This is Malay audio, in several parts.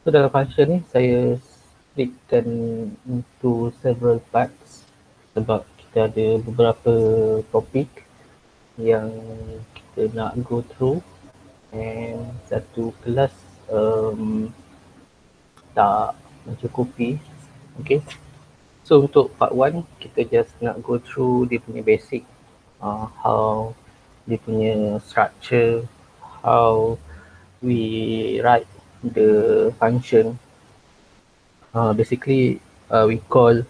So dalam function ni saya splitkan into several parts sebab kita ada beberapa topik yang kita nak go through and satu kelas tak mencukupi. Okay. So untuk part 1 kita just nak go through dia punya basic, how dia punya structure, how we write the function. Basically we call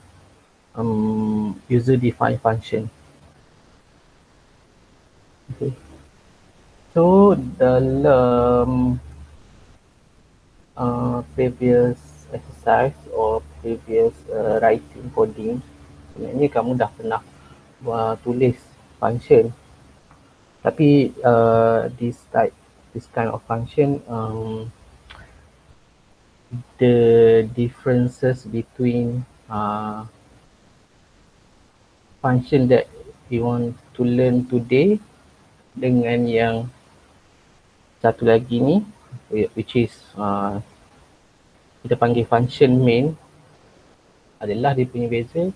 user defined function. Okay. So dalam previous exercise or previous writing coding, sebenarnya kamu dah pernah tulis function, tapi this kind of function, the differences between function that we want to learn today dengan yang satu lagi ni, which is kita panggil function main, adalah dia punya beza.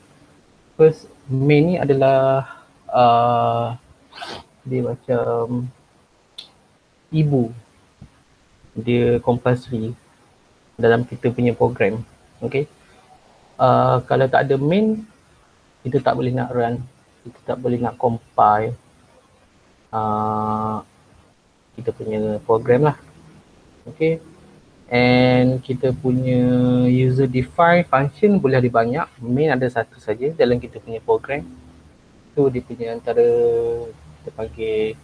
First, main ni adalah dia macam ibu, dia compulsory dalam kita punya program. Okay. Kalau tak ada main, kita tak boleh nak run, kita tak boleh nak compile kita punya program lah. Okay. And kita punya user define function boleh ada banyak, main ada satu saja dalam kita punya program. So dia punya antara kita panggil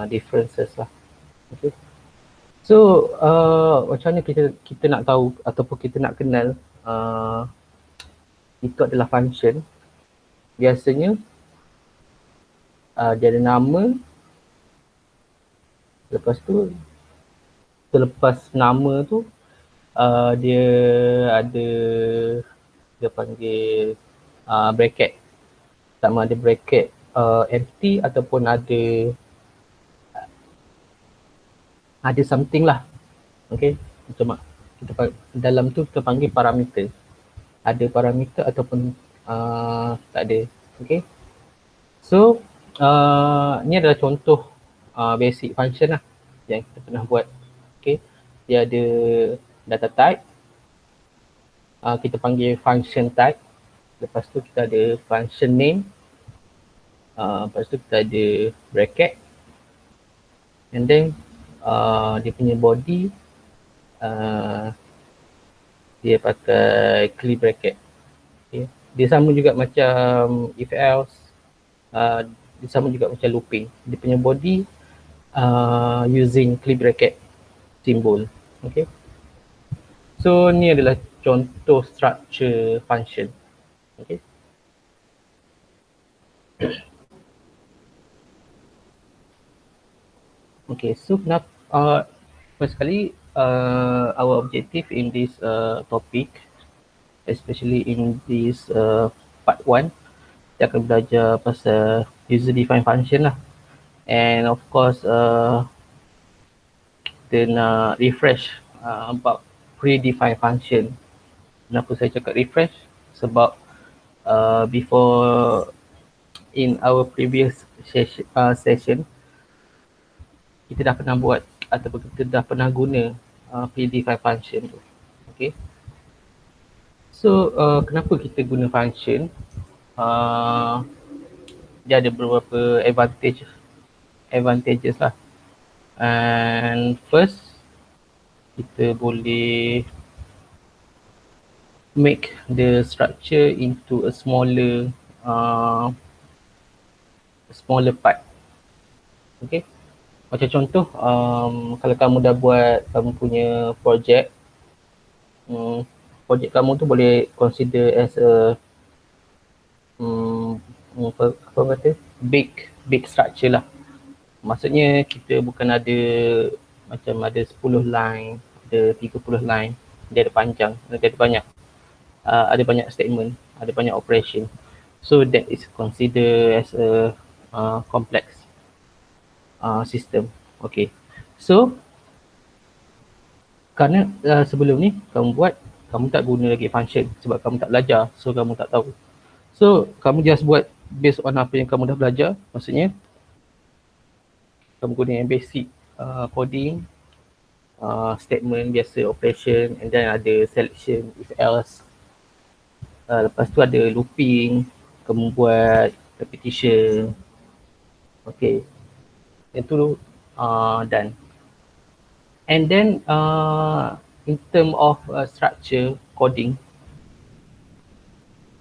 differences lah. Okay. So macam mana kita nak tahu ataupun kita nak kenal itu adalah function. Biasanya dia ada nama, lepas tu selepas nama tu dia ada, dia panggil bracket, sama ada bracket empty ataupun ada something lah. Okay, macam kita dalam tu kita panggil parameter, ada parameter ataupun tak ada. Okay, so ni adalah contoh basic function lah yang kita pernah buat. Okay, dia ada data type, kita panggil function type, lepas tu kita ada function name, lepas tu kita ada bracket, and then dia punya body dia pakai curly bracket. Okay. Dia sama juga macam if else, dia sama juga macam looping. Dia punya body using curly bracket symbol. Okay. So ni adalah contoh structure function. Okay. Okay, so first sekali our objective in this topic, especially in this part 1, kita akan belajar pasal user defined function lah. And of course kita nak refresh about predefined function. Kenapa saya cakap refresh? Sebab before in our previous session kita dah pernah buat ataupun kita dah pernah guna predefined function tu. Okay. So kenapa kita guna function? Dia ada beberapa advantages lah. And first, kita boleh make the structure into a smaller part. Okay. Macam contoh, kalau kamu dah buat kamu punya project, project kamu tu boleh consider as a apa kata, big structure lah. Maksudnya kita bukan ada macam ada 10 line, ada 30 line, dia ada panjang, dia ada banyak, ada banyak statement, ada banyak operation. So that is considered as a complex system. Okay. So Kerana sebelum ni kamu buat, kamu tak guna lagi function sebab kamu tak belajar, so kamu tak tahu. So kamu just buat based on apa yang kamu dah belajar. Maksudnya kamu guna yang basic coding, statement biasa, operation, and then ada selection, if else. Lepas tu ada looping, kamu buat repetition. Okay, itu done. And then in term of structure coding,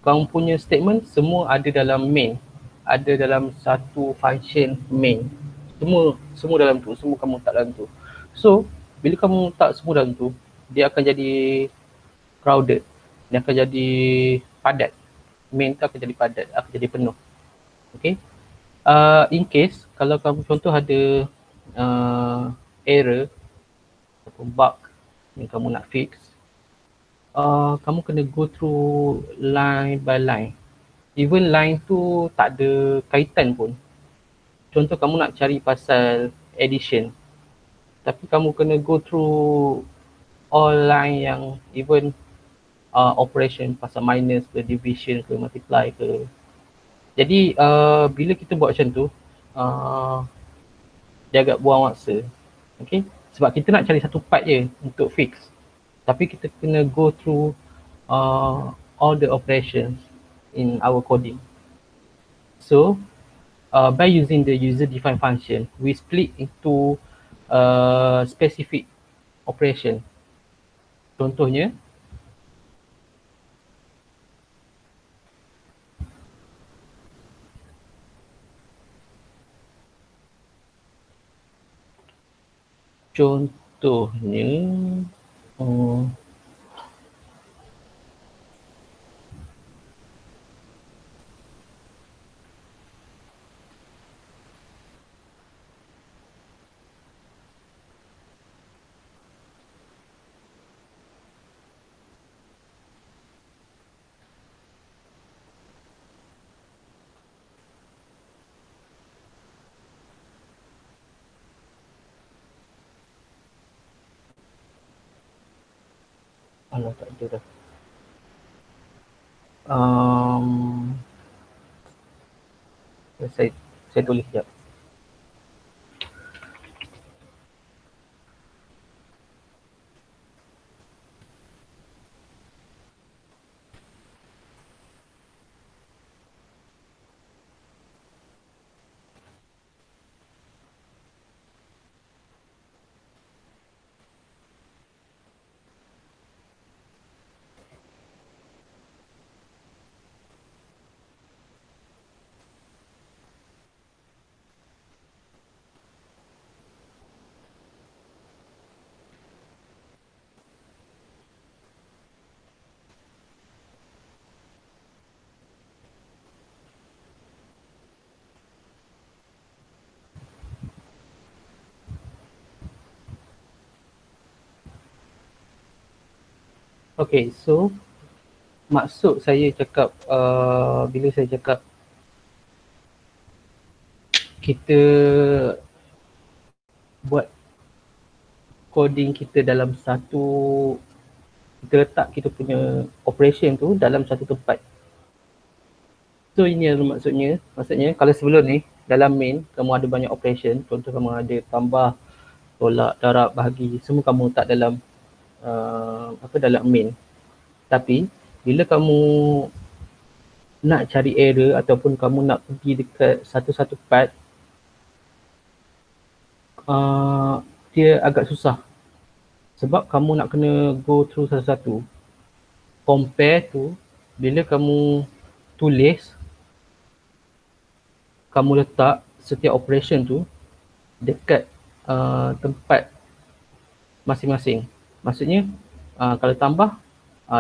kamu punya statement semua ada dalam main, ada dalam satu function main. Semua dalam tu, semua kamu letak dalam tu. So bila kamu letak semua dalam tu, dia akan jadi crowded, dia akan jadi padat. Main tu akan jadi padat, akan jadi penuh. Okay. In case kalau kamu contoh ada error ataupun bug yang kamu nak fix, kamu kena go through line by line. Even line tu tak ada kaitan pun. Contoh kamu nak cari pasal addition, tapi kamu kena go through all line yang even operation pasal minus ke, division ke, multiply ke. Jadi bila kita buat macam tu, dia agak buang masa. Okay? Sebab kita nak cari satu part je untuk fix. Tapi kita kena go through all the operations in our coding. So by using the user-defined function, we split into specific operation. Contohnya, hmm, alah tak ada dah. Saya tulis sekejap. Okay, so maksud saya cakap, bila saya cakap kita buat coding kita dalam satu, kita letak kita punya operation tu dalam satu tempat. So ini yang maksudnya kalau sebelum ni dalam main kamu ada banyak operation, contoh kamu ada tambah, tolak, darab, bahagi, semua kamu letak dalam dalam main. Tapi bila kamu nak cari error ataupun kamu nak pergi dekat satu-satu part, dia agak susah. Sebab kamu nak kena go through satu-satu. Compare tu, bila kamu tulis, kamu letak setiap operation tu dekat tempat masing-masing. Maksudnya kalau tambah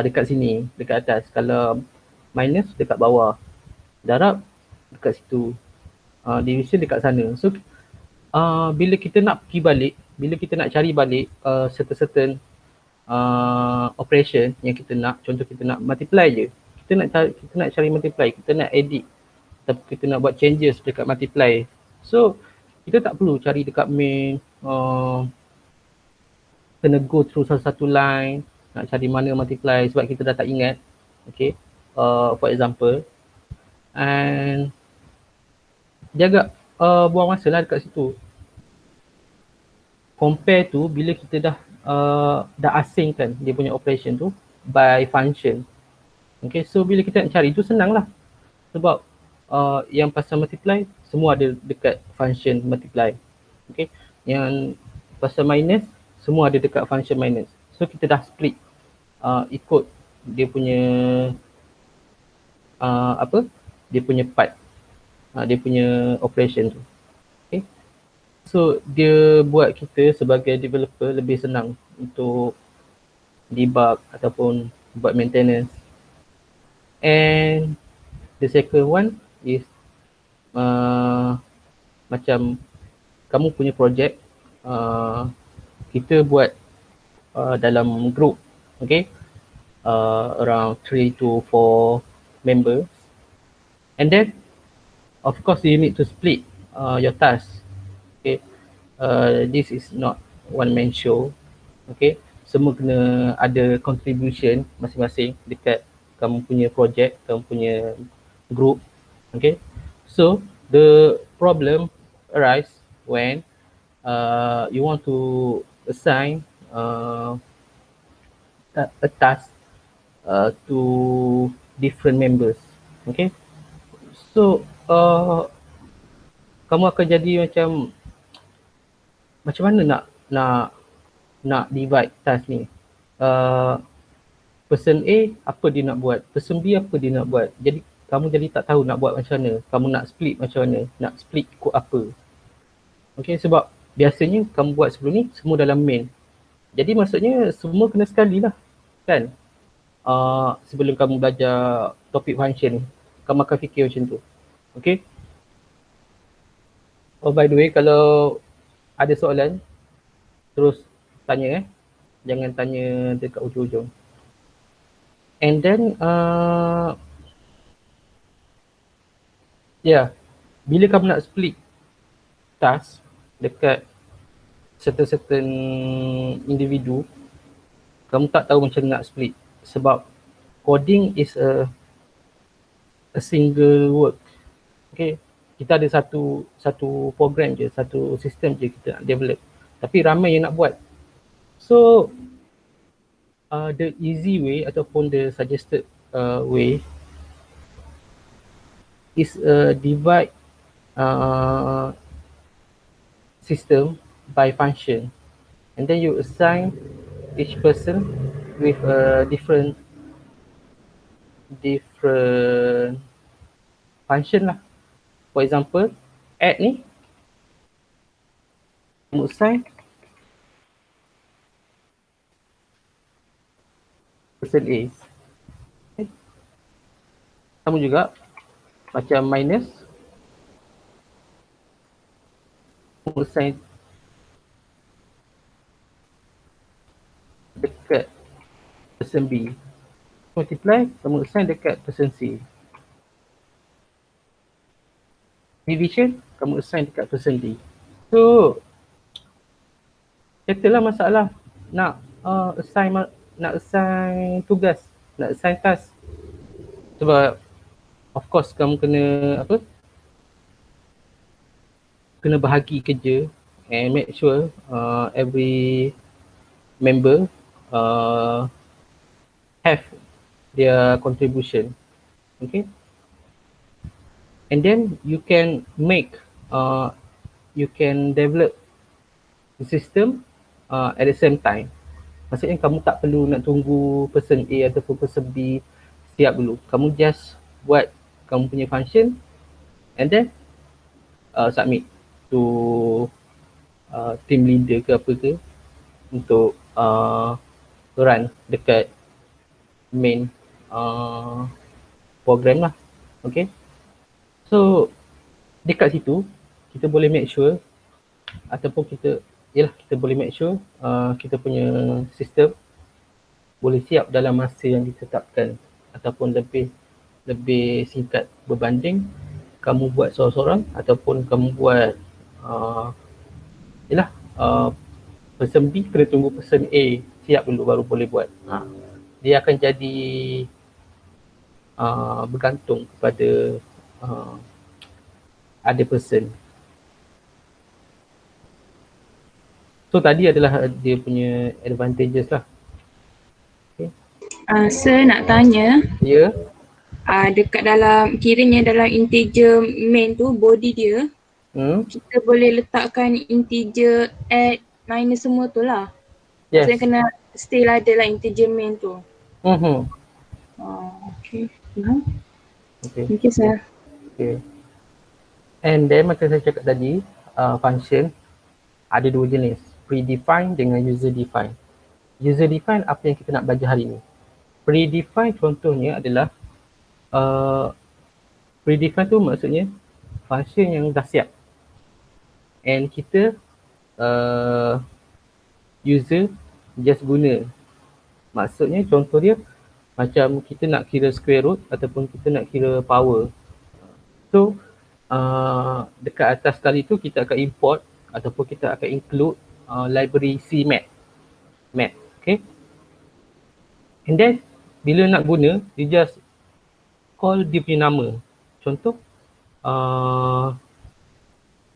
dekat sini, dekat atas. Kalau minus dekat bawah. Darab dekat situ. Division dekat sana. So bila kita nak pergi balik, bila kita nak cari balik certain operation yang kita nak, contoh kita nak multiply je. Kita nak cari multiply, kita nak edit, tapi kita nak buat changes dekat multiply. So kita tak perlu cari dekat main kena go through satu-satu line, nak cari mana multiply sebab kita dah tak ingat. Okay, for example, and dia agak buang masa lah dekat situ. Compare tu bila kita dah asingkan dia punya operation tu by function. Okay, so bila kita nak cari tu senang lah. Sebab yang pasal multiply semua ada dekat function multiply. Okay, yang pasal minus semua ada dekat function minus. So kita dah split ikut dia punya dia punya part, dia punya operation tu. Okay, so dia buat kita sebagai developer lebih senang untuk debug ataupun buat maintenance. And the second one is macam kamu punya project, kita buat dalam group, okay, around 3 to 4 members, and then of course you need to split your task. Okay, this is not one man show. Okay, semua kena ada contribution masing-masing dekat kamu punya project, kamu punya group. Okay, so the problem arise when you want to assign a task to different members. Okay, so kamu akan jadi macam mana nak divide task ni. Person A apa dia nak buat, person B apa dia nak buat. Jadi kamu jadi tak tahu nak buat macam mana, kamu nak split macam mana, nak split ikut apa. Okay, sebab biasanya kamu buat sebelum ni semua dalam main. Jadi maksudnya semua kena sekali lah kan. Sebelum kamu belajar topik function, kamu akan fikir macam tu. Okay. Oh, by the way, kalau ada soalan terus tanya jangan tanya dekat ujung-ujung. And then bila kamu nak split task dekat certain individu, kamu tak tahu macam nak split sebab coding is a single work. Okay, kita ada satu program je, satu sistem je kita nak develop, tapi ramai yang nak buat. So the easy way ataupun the suggested way is divide system by function, and then you assign each person with a different function lah. For example, add ni kamu assign person A. Okay. Kamu juga macam minus, kamu assign dekat person B. Multiply, kamu assign dekat person C. Division, kamu assign dekat person D. So settle lah masalah nak assign tugas, nak assign task. Sebab of course kamu kena bahagi kerja and make sure every member have their contribution. Okay, and then you can develop the system at the same time. Maksudnya kamu tak perlu nak tunggu person A ataupun person B siap dulu. Kamu just buat kamu punya function and then submit to team leader ke apa ke untuk run dekat main program lah. Okay, so dekat situ kita boleh make sure ataupun kita boleh make sure kita punya sistem boleh siap dalam masa yang ditetapkan ataupun lebih singkat berbanding kamu buat seorang-seorang ataupun kamu buat person B kena tunggu person A siap dulu baru boleh buat. Dia akan jadi bergantung kepada other person. So tadi adalah dia punya advantages lah. Sir nak tanya, Ya. dekat dalam, kiranya dalam integer main tu, body dia, kita boleh letakkan integer add, minus semua tu lah. Yes. Maksudnya kena still ada lah integer main tu. Okay. Okay. Thank you, sir. Okay. And then macam saya cakap tadi, function ada dua jenis, predefined dengan user defined. User defined apa yang kita nak belajar hari ni. Predefined contohnya adalah predefined tu maksudnya function yang dah siap and kita user just guna. Maksudnya contoh dia macam kita nak kira square root ataupun kita nak kira power. So dekat atas sekali tu kita akan import ataupun kita akan include library CMath. Okay. And then bila nak guna, you just call dia punya nama. Contoh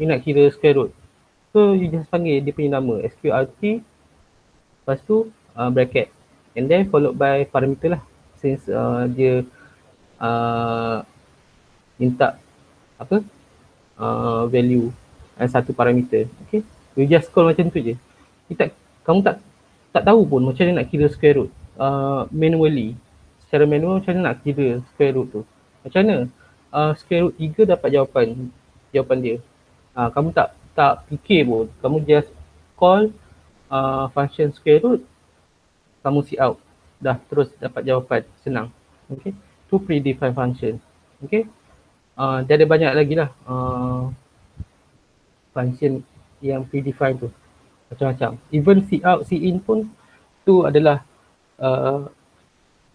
you nak kira square root. So you just panggil dia punya nama, sqrt, lepas tu bracket, and then followed by parameter lah, since dia minta apa value satu parameter. Okay, you just call macam tu je. Kamu tak tahu pun macam mana nak kira square root manually, secara manual macam mana nak kira square root tu, macam mana square root 3 dapat jawapan dia. Kamu tak fikir pun, kamu just call function square root, kamu see out, dah terus dapat jawapan, senang. Okay, tu predefined function. Okay, dia ada banyak lagi lah function yang predefined tu, macam-macam. Even see out, see in pun tu adalah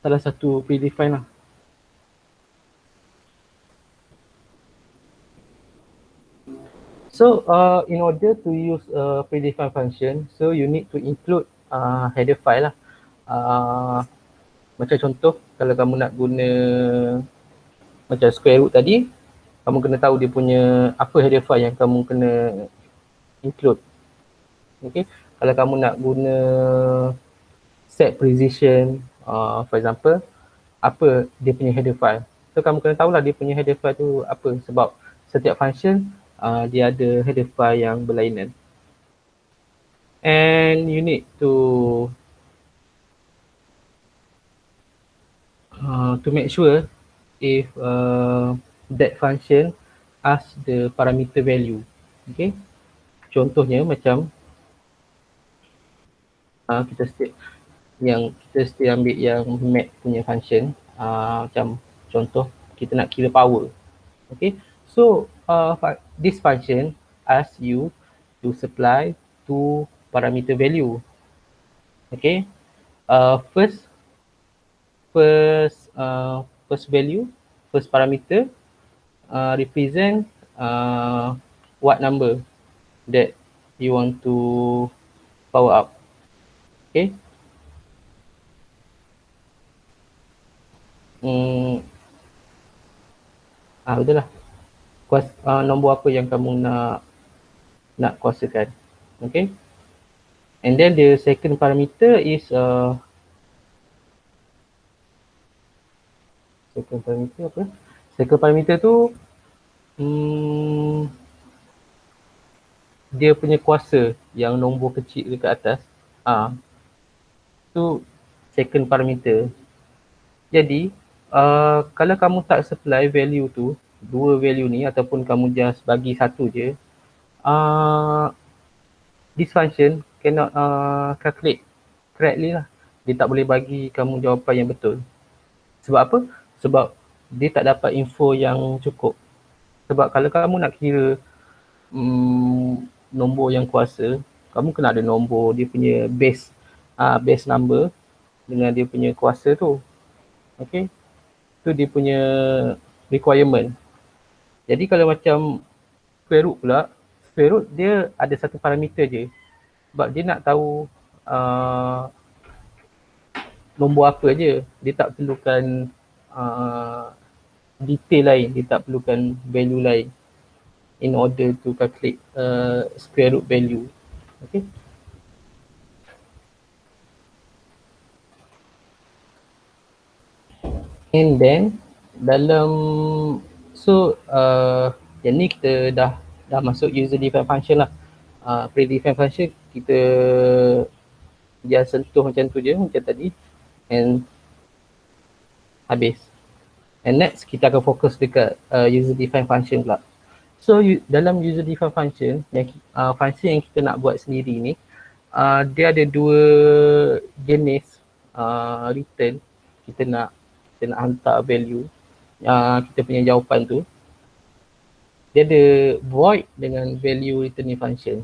salah satu predefined lah. So in order to use a predefined function, so you need to include header file lah. Macam contoh, kalau kamu nak guna macam square root tadi, kamu kena tahu dia punya apa header file yang kamu kena include. Okay, kalau kamu nak guna set precision, for example, apa dia punya header file. So kamu kena tahulah dia punya header file tu apa, sebab setiap function dia ada header file yang berlainan. And you need to make sure if that function asks the parameter value. Okay, contohnya macam kita still ambil yang math punya function, macam contoh kita nak kira power. Okay, so this function asks you to supply two parameter value. Okay, first value, first parameter represent what number that you want to power up. Okay, betul lah, nombor apa yang kamu nak kuasakan. Okay, and then the second parameter is second parameter tu dia punya kuasa yang nombor kecil dekat atas, tu second parameter. Jadi kalau kamu tak supply value tu, dua value ni, ataupun kamu just bagi satu je, this function cannot calculate correctly lah. Dia tak boleh bagi kamu jawapan yang betul. Sebab apa? Sebab dia tak dapat info yang cukup. Sebab kalau kamu nak kira nombor yang kuasa, kamu kena ada nombor dia punya base number dengan dia punya kuasa tu. Okay, tu dia punya requirement. Jadi kalau macam square root pula, square root dia ada satu parameter je, Sebab dia nak tahu nombor apa je. Dia tak perlukan detail lain, dia tak perlukan value lain in order to calculate square root value. Okay. And then dalam yang ni kita dah masuk user defined function lah. Predefined function kita dia sentuh macam tu je, macam tadi, and habis. And next kita akan fokus dekat user defined function pula. So dalam user defined function yang function yang kita nak buat sendiri ni, dia ada dua jenis return. Kita nak hantar value kita punya jawapan tu. Dia ada void dengan value returning function.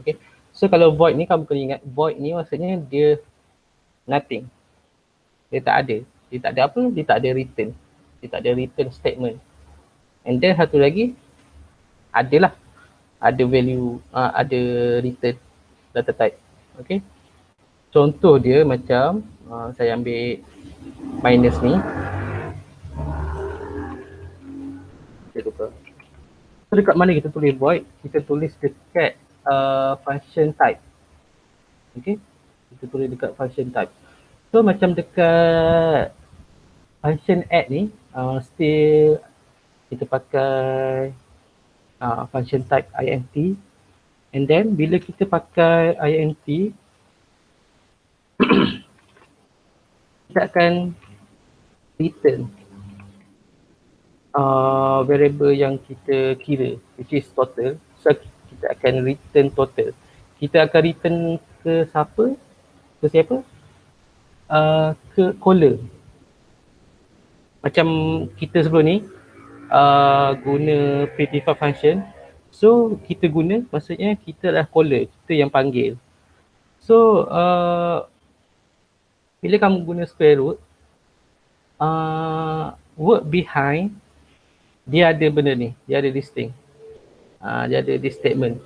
Okay. So kalau void ni kamu kena ingat, void ni maksudnya dia nothing. Dia tak ada. Dia tak ada apa? Dia tak ada return. Dia tak ada return statement. And then satu lagi, adalah ada value, ada return data type. Okay. Contoh dia macam, saya ambil minus ni. Saya lupa. So dekat mana kita tulis void? Kita tulis dekat function type. Okay. Kita tulis dekat function type. So macam dekat function add ni, still kita pakai function type int. And then bila kita pakai int, kita akan return variable yang kita kira, which is total. So kita akan return total. Kita akan return ke siapa? Ke siapa? Ke caller. Macam kita sebelum ni guna predefined function. So kita guna, maksudnya kita adalah caller, kita yang panggil. So bila kamu guna square root, work behind, dia ada benda ni, dia ada this thing, dia ada this statement.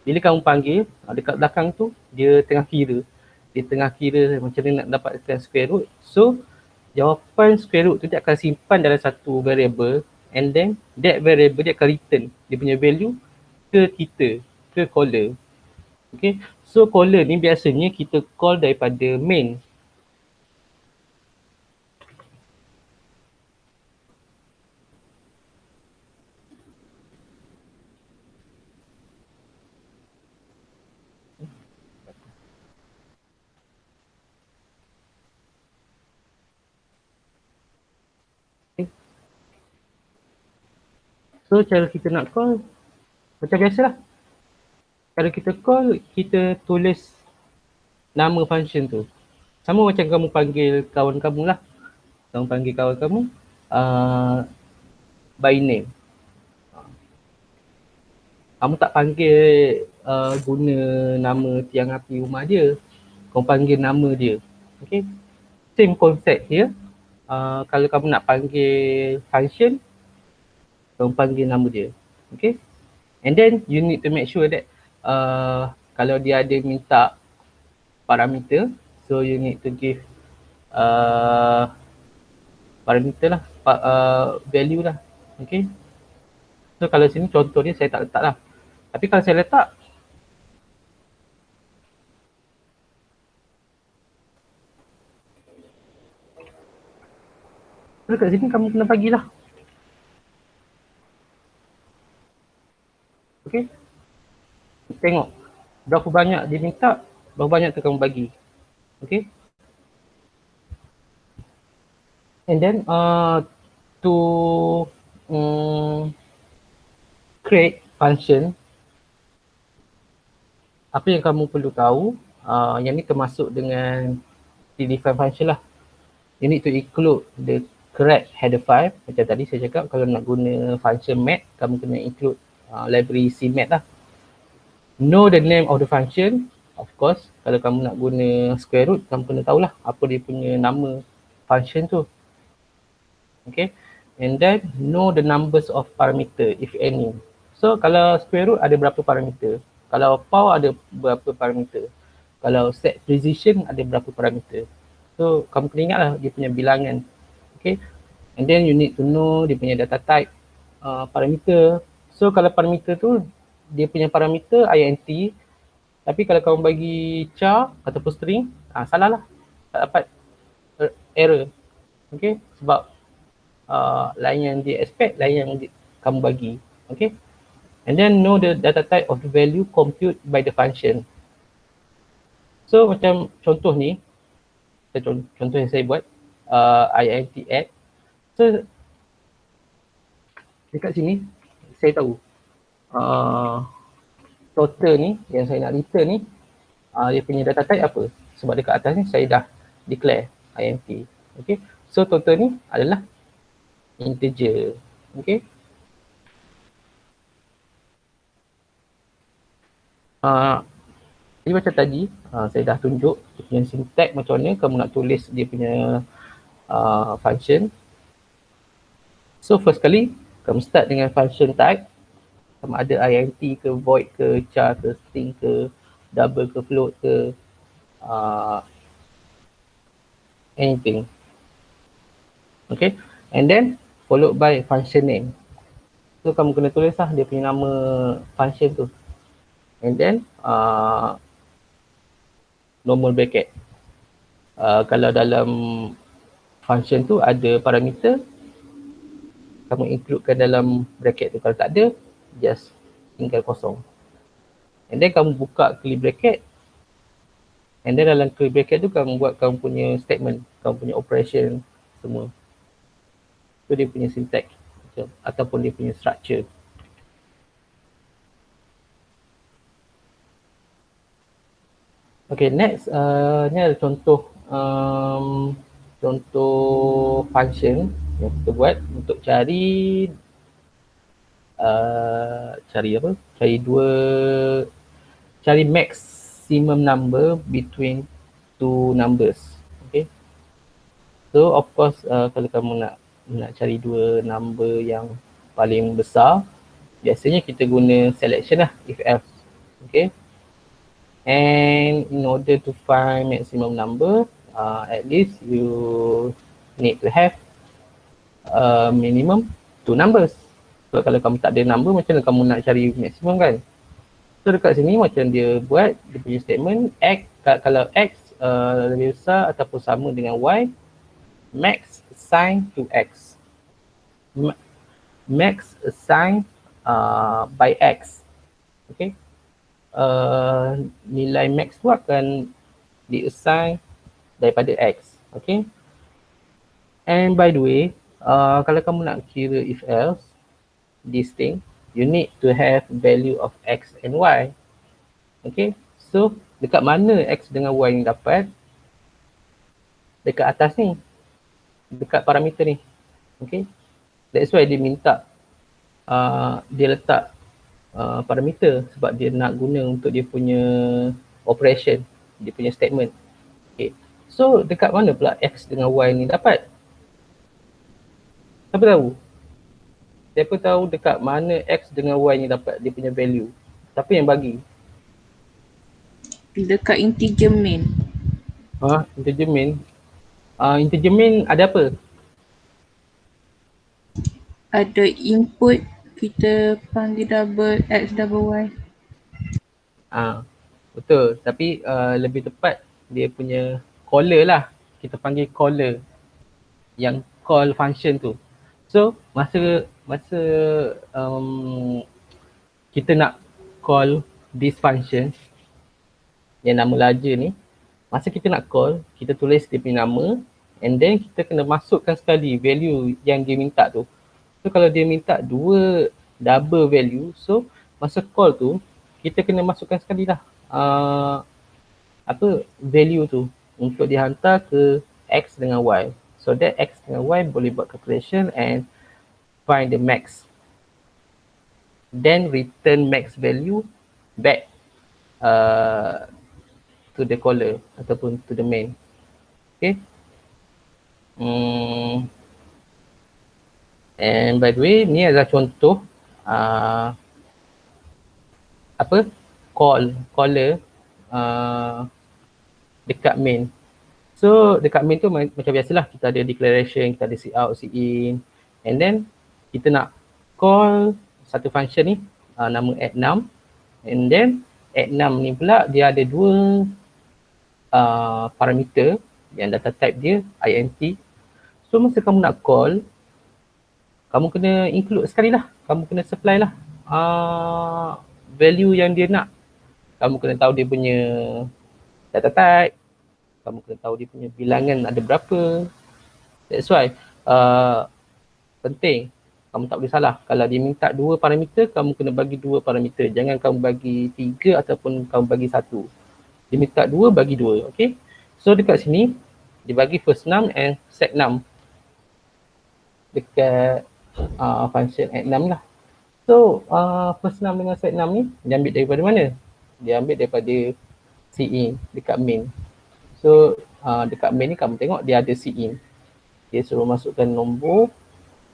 Bila kamu panggil, dekat belakang tu dia tengah kira. Dia tengah kira macam mana nak dapatkan square root. So jawapan square root tu dia akan simpan dalam satu variable, and then that variable dia akan return dia punya value ke kita, ke caller. Okay, so caller ni biasanya kita call daripada main. So cara kita nak call macam biasalah. Kalau kita call, kita tulis nama function tu. Sama macam kamu panggil kawan kamu lah. Kamu panggil kawan kamu by name. Kamu tak panggil guna nama tiang api rumah dia. Kamu panggil nama dia. Okay. Same concept dia. Kalau kamu nak panggil function, kamu panggil nama dia. Okay. And then you need to make sure that kalau dia ada minta parameter, so you need to give parameter lah, value lah. Okay. So kalau sini contoh dia saya tak letak lah. Tapi kalau saya letak, dekat sini kamu kena bagilah. Okay. Tengok berapa banyak dia minta, berapa banyak tu kamu bagi. Okay. And then to create function, apa yang kamu perlu tahu, yang ni termasuk dengan predefined function lah. You need to include the correct header file. Macam tadi saya cakap, kalau nak guna function mat, kamu kena include library cmat lah. Know the name of the function. Of course, kalau kamu nak guna square root, kamu kena tahulah apa dia punya nama function tu. Okay. And then know the numbers of parameter, if any. So kalau square root ada berapa parameter? Kalau power ada berapa parameter. Kalau set precision ada berapa parameter. So kamu kena ingat lah dia punya bilangan. Okay. And then you need to know dia punya data type, parameter. So kalau parameter tu dia punya parameter int, tapi kalau kamu bagi char ataupun string, salah lah. Tak dapat error. Okay. Sebab lain yang dia expect, lain yang kamu bagi. Okay. And then know the data type of the value compute by the function. So macam contoh ni, contoh yang saya buat, int add. So dekat sini saya tahu total ni yang saya nak return ni, dia punya data type apa. Sebab dekat atas ni saya dah declare int. Okay. So total ni adalah integer. Okay. Jadi macam tadi, saya dah tunjuk dia punya syntax macam mana kamu nak tulis dia punya function. So first kali, kamu start dengan function type. Sama ada int ke, void ke, char ke, string ke, double ke, float ke, anything. Okay, and then followed by function name. So kamu kena tulis lah dia punya nama function tu. And then normal bracket. Kalau dalam function tu ada parameter, kamu includekan dalam bracket tu. Kalau tak ada, just tinggal kosong. And then kamu buka curly bracket. And then dalam curly bracket tu kamu buat kamu punya statement, kamu punya operation semua. Tu dia punya syntax ataupun dia punya structure. Okay, next ni ada contoh contoh function yang kita buat untuk cari cari maximum number between two numbers. Okay. So of course kalau kamu nak cari dua number yang paling besar, biasanya kita guna selection lah, if else. Okay. And in order to find maximum number, at least you need to have minimum two numbers. So kalau kamu tak ada number, macam mana kamu nak cari maximum kan? So dekat sini macam dia buat, dia punya statement, x, kalau x lebih besar ataupun sama dengan y, max assign to x. Max assign by x. Okay. Nilai max tu akan di-assign daripada x. Okay. And by the way, kalau kamu nak kira if else, this thing, you need to have value of x and y. Okay. So, dekat mana x dengan y ni dapat? Dekat atas ni. Dekat parameter ni. Okay. That's why dia minta, dia letak parameter sebab dia nak guna untuk dia punya operation, dia punya statement. Okay. So dekat mana pula x dengan y ni dapat? Siapa tahu? Siapa tahu dekat mana x dengan y ni dapat dia punya value? Siapa yang bagi? Dekat integer main. Integer main. Integer main ada apa? Ada input, kita panggil double x double y. Betul, tapi lebih tepat dia punya caller lah. Kita panggil caller yang call function tu. So masa kita nak call this function yang nama larger ni, masa kita nak call, kita tulis dia punya nama, and then kita kena masukkan sekali value yang dia minta tu. So kalau dia minta dua double value, so masa call tu kita kena masukkan sekali lah value tu untuk dihantar ke x dengan y. So that x dengan y boleh buat calculation and find the max. Then return max value back to the caller ataupun to the main. Okay. And by the way, ni adalah contoh caller dekat main. So dekat main tu macam biasalah, kita ada declaration, kita ada cout, cin, and then kita nak call satu function ni nama add6, and then add6 ni pula dia ada dua parameter yang data type dia int. So masa kamu nak call, kamu kena include sekali lah, kamu kena supply lah value yang dia nak. Kamu kena tahu dia punya data type, kamu kena tahu dia punya bilangan ada berapa. That's why penting, kamu tak boleh salah. Kalau dia minta dua parameter, kamu kena bagi dua parameter. Jangan kamu bagi 3 ataupun kamu bagi 1. Dia minta 2, bagi 2. Okay. So dekat sini, dia bagi first6 and set6 dekat function add6 lah. So first6 dengan set6 ni, dia ambil daripada mana? Dia ambil daripada cin dekat main. So dekat main ni kamu tengok dia ada cin. Dia suruh masukkan nombor.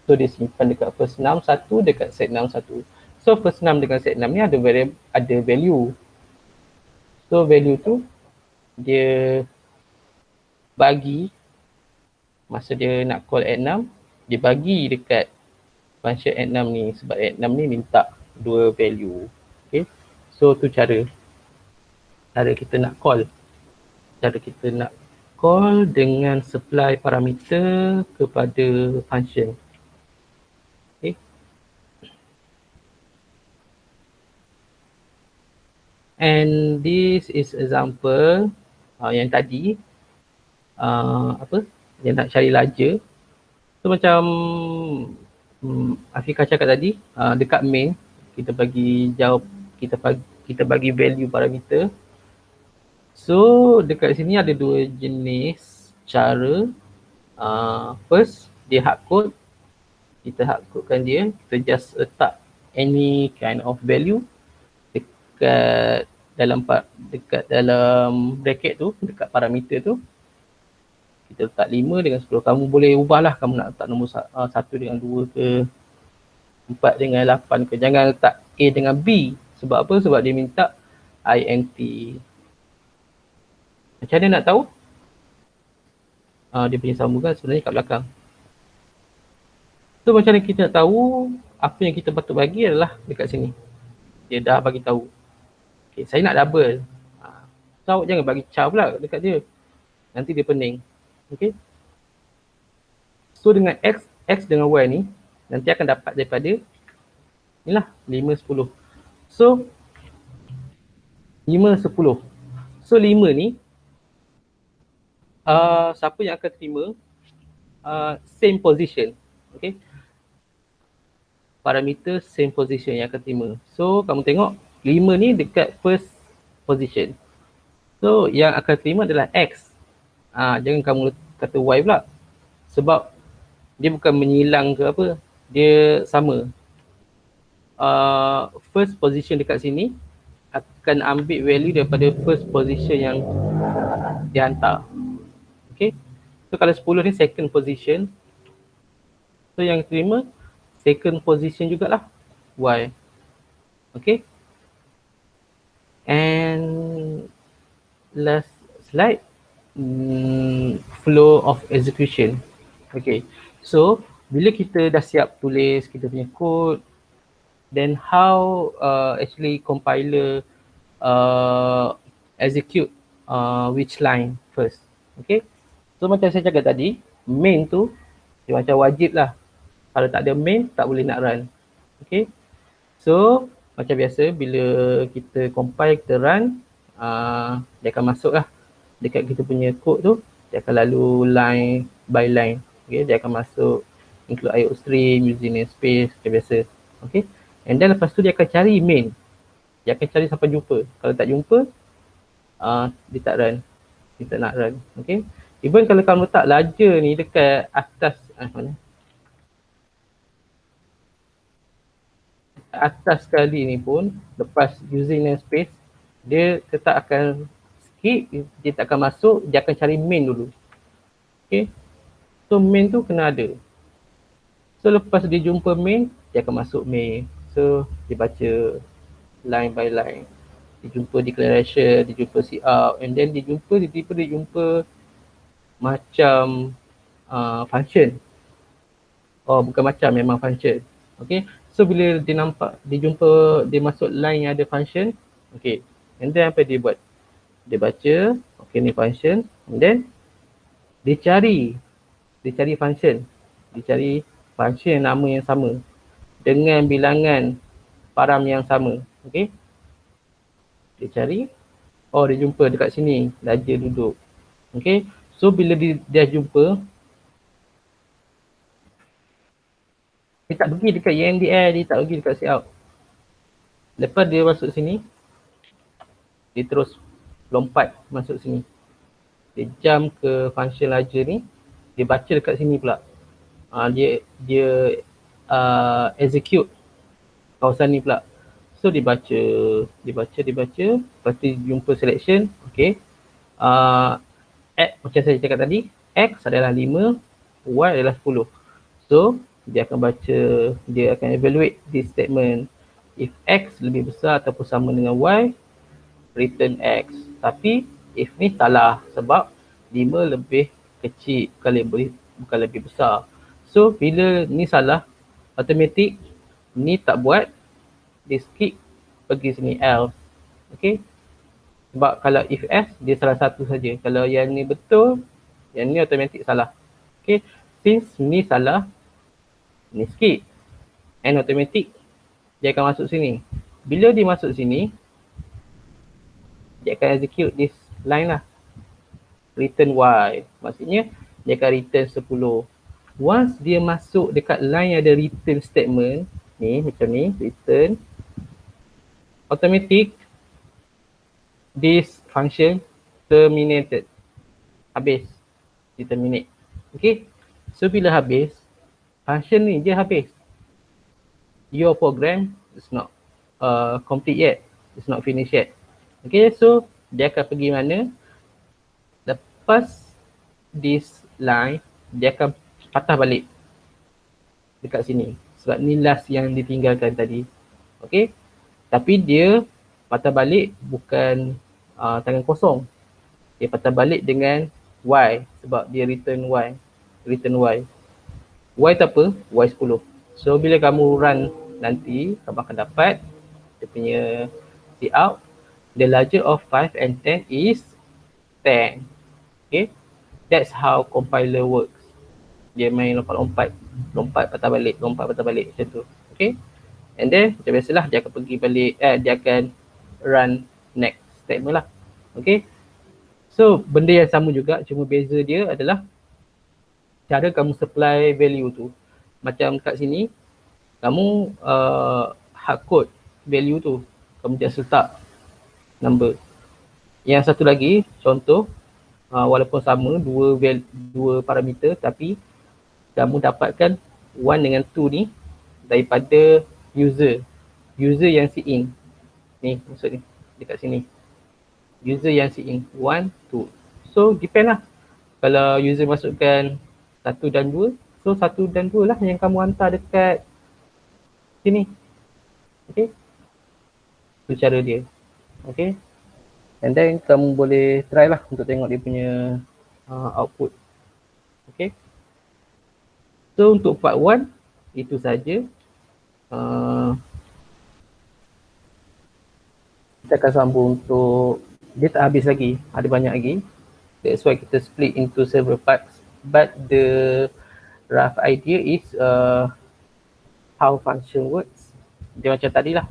So dia simpan dekat first6 1, dekat set6 1. So first6 dengan set6 ni ada value. So value tu dia bagi masa dia nak call add6, dia bagi dekat function add6 ni, sebab add6 ni minta dua value. Okay. So tu cara kita nak call. Cara kita nak call dengan supply parameter kepada function. Okay. And this is example yang tadi yang nak cari larger. So macam Afika cakap tadi, dekat main kita bagi jawab, kita bagi value parameter. So dekat sini ada dua jenis cara. First, dia hardcode. Kita hardcodekan dia, kita just letak any kind of value dekat dalam bracket tu, dekat parameter tu. Kita letak 5 dengan 10. Kamu boleh ubahlah, kamu nak letak nombor 1 dengan 2 ke, 4 dengan 8 ke. Jangan letak A dengan B. Sebab apa? Sebab dia minta int. Macam mana nak tahu? Dia punya sambungan sebenarnya kat belakang. So macam mana kita nak tahu apa yang kita patut bagi adalah dekat sini. Dia dah bagi tahu. Okay, saya nak double. So jangan bagi char pula dekat dia. Nanti dia pening. Okay. So dengan X dengan Y ni, nanti akan dapat daripada inilah 5, 10. So 5, 10. So 5 ni, siapa yang akan terima same position. Okay. Parameter same position yang akan terima. So kamu tengok 5 ni dekat first position. So yang akan terima adalah X. Jangan kamu kata Y pula. Sebab dia bukan menyilang ke apa. Dia sama. First position dekat sini akan ambil value daripada first position yang dihantar. Okay. So kalau 10 ni second position. So yang terima second position jugalah Y. Okay. And last slide. Flow of execution. Okay. So bila kita dah siap tulis kita punya code, then how actually compiler execute which line first. Okay. So macam saya cakap tadi, main tu dia macam wajib lah. Kalau tak ada main, tak boleh nak run. Okay. So macam biasa bila kita compile, kita run, dia akan masuk lah dekat kita punya code tu. Dia akan lalu line by line. Okay. Dia akan masuk include IO stream, using namespace macam biasa. Okay. And then lepas tu dia akan cari main. Dia akan cari sampai jumpa. Kalau tak jumpa, dia tak run. Dia tak nak run. Okay. Even kalau kamu letak larger ni dekat atas, mana? Atas sekali ni pun, lepas using namespace, dia tetap akan skip, dia tak akan masuk, dia akan cari main dulu. Okay. So main tu kena ada. So lepas dia jumpa main, dia akan masuk main. So dia baca line by line. Dia jumpa declaration, dia jumpa cout, and then dia jumpa macam function. Oh, bukan macam, memang function. Okay, so bila dia nampak, dia masuk line yang ada function, okay, and then apa dia buat? Dia baca, okay ni function, and then dia cari function. Dia cari function nama yang sama dengan bilangan param yang sama. Okay, dia cari, oh dia jumpa dekat sini, darjah duduk. Okay, so bila dia jumpa, dia tak pergi dekat EMDR, dia tak pergi dekat cout. Lepas dia masuk sini, dia terus lompat masuk sini. Dia jump ke function larger ni, dia baca dekat sini pula. Dia execute kawasan ni pula. So dia baca, lepas tu jumpa selection, okay. X, macam saya cakap tadi, X adalah 5, Y adalah 10. So dia akan baca, dia akan evaluate this statement. If X lebih besar ataupun sama dengan Y, return X. Tapi if ni salah sebab 5 lebih kecil, bukan lebih besar. So bila ni salah, automatic ni tak buat, dia skip pergi sini else. Okay, sebab kalau if S, dia salah satu saja. Kalau yang ni betul, yang ni automatic salah. Okay, since ni salah, ni skip, and automatic dia akan masuk sini. Bila dia masuk sini, dia akan execute this line lah, return Y. Maksudnya dia akan return 10. Once dia masuk dekat line yang ada return statement ni, macam ni, return, automatic this function terminated. Habis, dia terminate. Okay, so bila habis, function ni dia habis. Your program is not complete yet, it's not finished yet. Okay, so dia akan pergi mana? Lepas this line, dia akan patah balik dekat sini. Sebab ni last yang ditinggalkan tadi. Okay, tapi dia patah balik bukan tangan kosong. Dia patah balik dengan Y sebab dia return Y. Y tu apa? Y 10. So bila kamu run nanti, kamu akan dapat dia punya cout. The larger of 5 and 10 is 10. Okay, that's how compiler works. Dia main lompat-lompat, patah balik macam tu. Okay, and then macam biasalah dia akan pergi balik, dia akan run next statement lah. Okay, so benda yang sama juga, cuma beza dia adalah cara kamu supply value tu. Macam kat sini, kamu hard code value tu, kamu just letak number. Yang satu lagi, contoh, walaupun sama dua parameter, tapi kamu dapatkan 1 dengan 2 ni daripada user yang si in ni, maksud ni dekat sini, user yang si in 1, 2. So depend lah, kalau user masukkan 1 dan 2, so 1 dan 2 lah yang kamu hantar dekat sini. Okay, itu cara dia. Okay, and then kamu boleh try lah untuk tengok dia punya output. Okay, so untuk part 1 itu saja. Kita akan sambung untuk, dia tak habis lagi, ada banyak lagi. That's why kita split into several parts. But the rough idea is how function works. Dia macam tadi lah,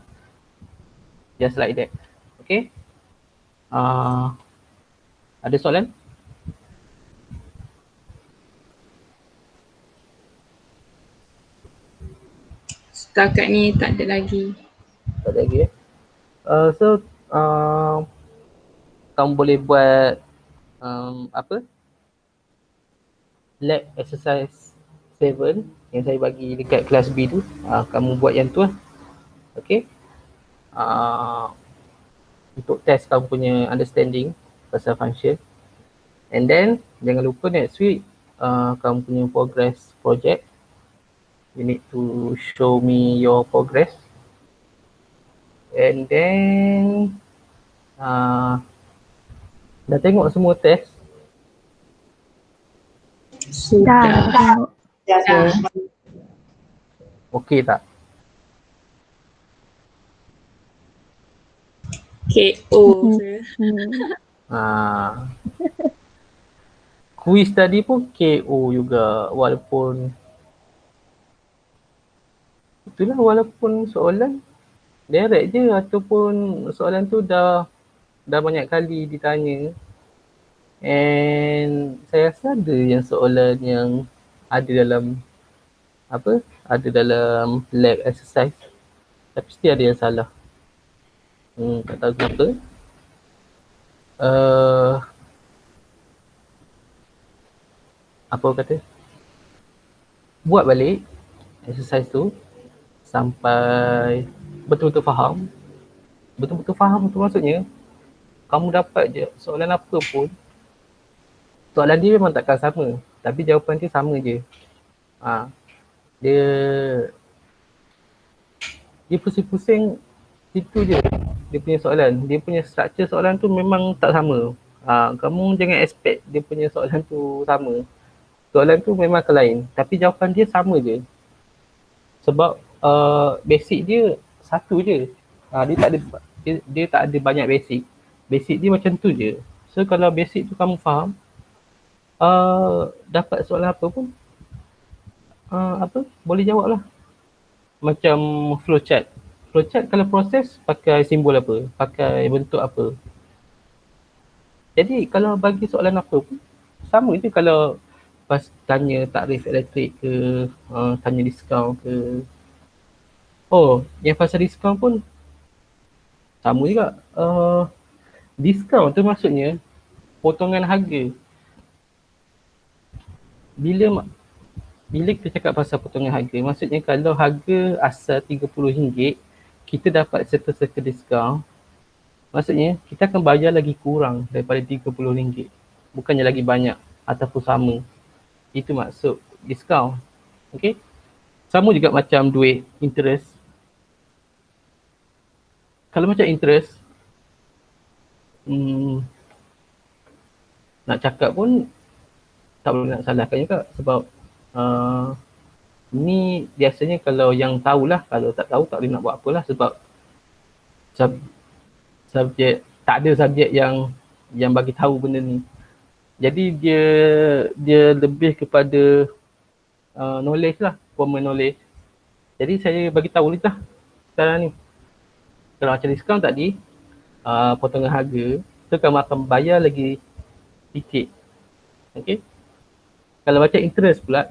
just like that. Okay, ada soalan? Setakat ni tak ada lagi. Tak ada lagi so kamu boleh buat lab exercise 7 yang saya bagi dekat kelas B tu. Kamu buat yang tu lah. Okay, untuk test kamu punya understanding pasal function. And then jangan lupa next week kamu punya progress project, you need to show me your progress. And then Dah tengok semua test? Sudah. Dah. Okey tak? KO. Quiz tadi pun KO juga, walaupun itulah, walaupun soalan direct je ataupun soalan tu dah banyak kali ditanya, and saya rasa ada yang soalan yang ada dalam ada dalam lab exercise, tapi mesti ada yang salah. Tak tahu kenapa. Apa kata? Buat balik exercise tu sampai betul-betul faham. Betul-betul faham tu maksudnya kamu dapat je soalan apa pun, soalan dia memang takkan sama, tapi jawapan dia sama je. Dia pusing-pusing situ je dia punya soalan. Dia punya structure soalan tu memang tak sama. Kamu jangan expect dia punya soalan tu sama. Soalan tu memang akan lain, tapi jawapan dia sama je. Sebab basic dia satu je. Dia tak ada banyak basic. Basic dia macam tu je. So kalau basic tu kamu faham, dapat soalan apa pun boleh jawab lah. Macam flowchart. Flowchart kalau proses pakai simbol apa? Pakai bentuk apa? Jadi kalau bagi soalan apa pun sama je. Kalau pas tanya takrif elektrik ke, tanya diskaun ke. Yang pasal diskaun pun sama juga. Diskaun tu maksudnya potongan harga. Bila kita cakap pasal potongan harga, maksudnya kalau harga asal RM30, kita dapat serta-serta diskaun, maksudnya kita akan bayar lagi kurang daripada RM30. Bukannya lagi banyak ataupun sama. Itu maksud diskaun. Okay? Sama juga macam duit, interest. Kalau macam interest, nak cakap pun tak boleh nak salahkan juga, sebab ni biasanya kalau yang tahulah, kalau tak tahu tak boleh nak buat apalah, sebab subjek, tak ada subjek yang bagi tahu benda ni. Jadi dia lebih kepada knowledge lah, common knowledge. Jadi saya bagi tahu lah sekarang ni. Kalau macam diskaun tadi, potongan harga, tu kamu akan bayar lagi sikit. Okay? Kalau macam interest pula,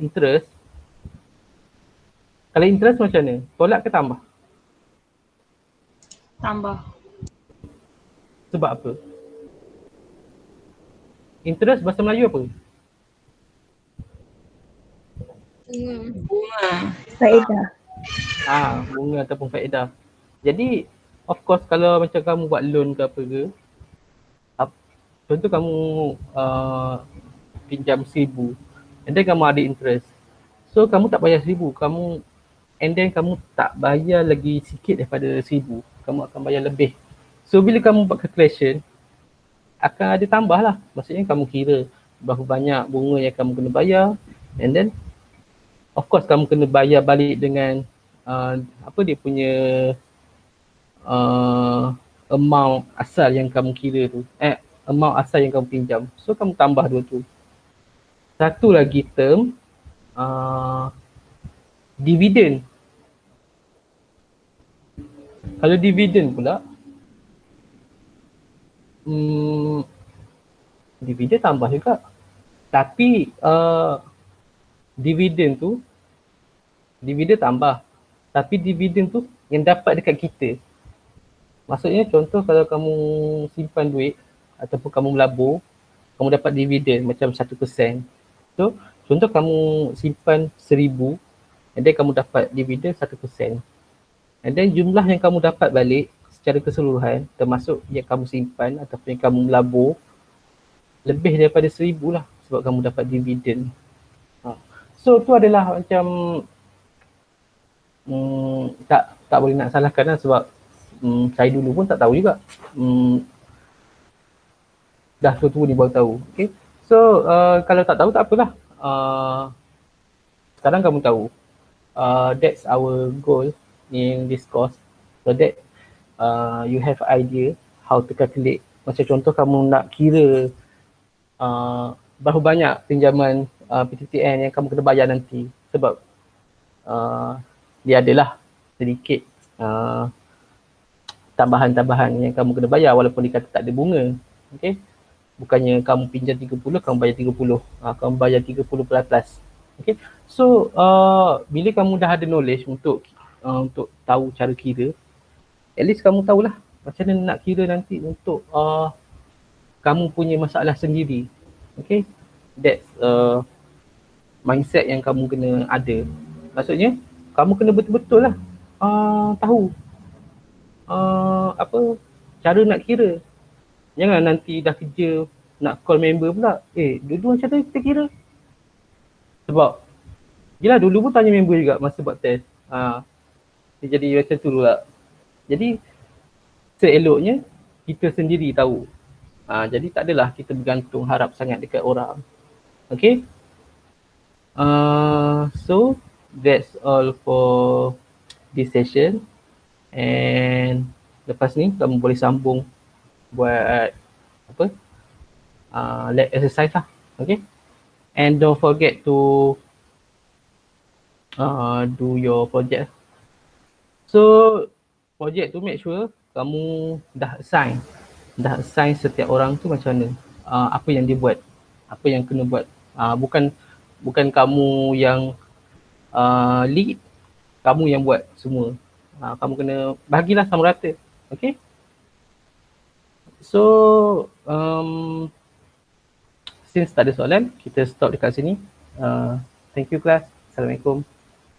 kalau interest macam mana? Tolak ke tambah? Tambah. Sebab apa? Interest bahasa Melayu apa? Bunga. Faedah. Bunga ataupun faedah. Jadi of course kalau macam kamu buat loan ke apa ke, contoh kamu pinjam RM1,000 and then kamu ada interest. So kamu tak bayar RM1,000, and then kamu tak bayar lagi sikit daripada RM1,000, kamu akan bayar lebih. So bila kamu buat calculation, akan ada tambah lah. Maksudnya kamu kira berapa banyak bunga yang kamu kena bayar, and then of course kamu kena bayar balik dengan dia punya amount asal yang kamu kira tu, amount asal yang kamu pinjam. So kamu tambah dua tu. Satu lagi term dividen. Kalau dividen pula, dividen tambah juga. Tapi dividen tambah. Tapi dividen tu yang dapat dekat kita. Maksudnya contoh kalau kamu simpan duit ataupun kamu melabur, kamu dapat dividen macam 1%. So contoh kamu simpan RM1,000 and then kamu dapat dividen 1%. And then jumlah yang kamu dapat balik secara keseluruhan, termasuk yang kamu simpan ataupun yang kamu melabur, lebih daripada RM1,000 lah, sebab kamu dapat dividen. So tu adalah macam tak boleh nak salahkan lah, sebab saya dulu pun tak tahu juga. dah tua-tua ni baru tahu. Okay. So kalau tak tahu tak apalah. Sekarang kamu tahu. That's our goal in this course. So that you have idea how to calculate. Macam contoh kamu nak kira berapa banyak pinjaman PTTN yang kamu kena bayar nanti. Sebab dia adalah sedikit tambahan-tambahan yang kamu kena bayar walaupun dia kata tak ada bunga. Okay. Bukannya kamu pinjam 30, kamu bayar 30. Kamu bayar 30 plus. Okay. So, bila kamu dah ada knowledge untuk tahu cara kira, at least kamu tahulah macam mana nak kira nanti untuk kamu punya masalah sendiri. Okay. That's mindset yang kamu kena ada. Maksudnya, kamu kena betul-betul lah tahu cara nak kira. Jangan nanti dah kerja nak call member pula. Dulu macam tu kita kira. Sebab yelah dulu pun tanya member juga masa buat test. Dia jadi macam tu pula. Jadi seeloknya kita sendiri tahu. Jadi tak adalah kita bergantung harap sangat dekat orang. Okay. So that's all for this session. And lepas ni kamu boleh sambung buat lab exercise lah. Okay. And don't forget to do your project. So project tu make sure kamu dah assign setiap orang tu macam mana, apa yang dia buat, apa yang kena buat. Bukan kamu yang lead, kamu yang buat semua. Kamu kena bahagilah sama rata. Okay. So since tak ada soalan, kita stop dekat sini. Thank you class. Assalamualaikum.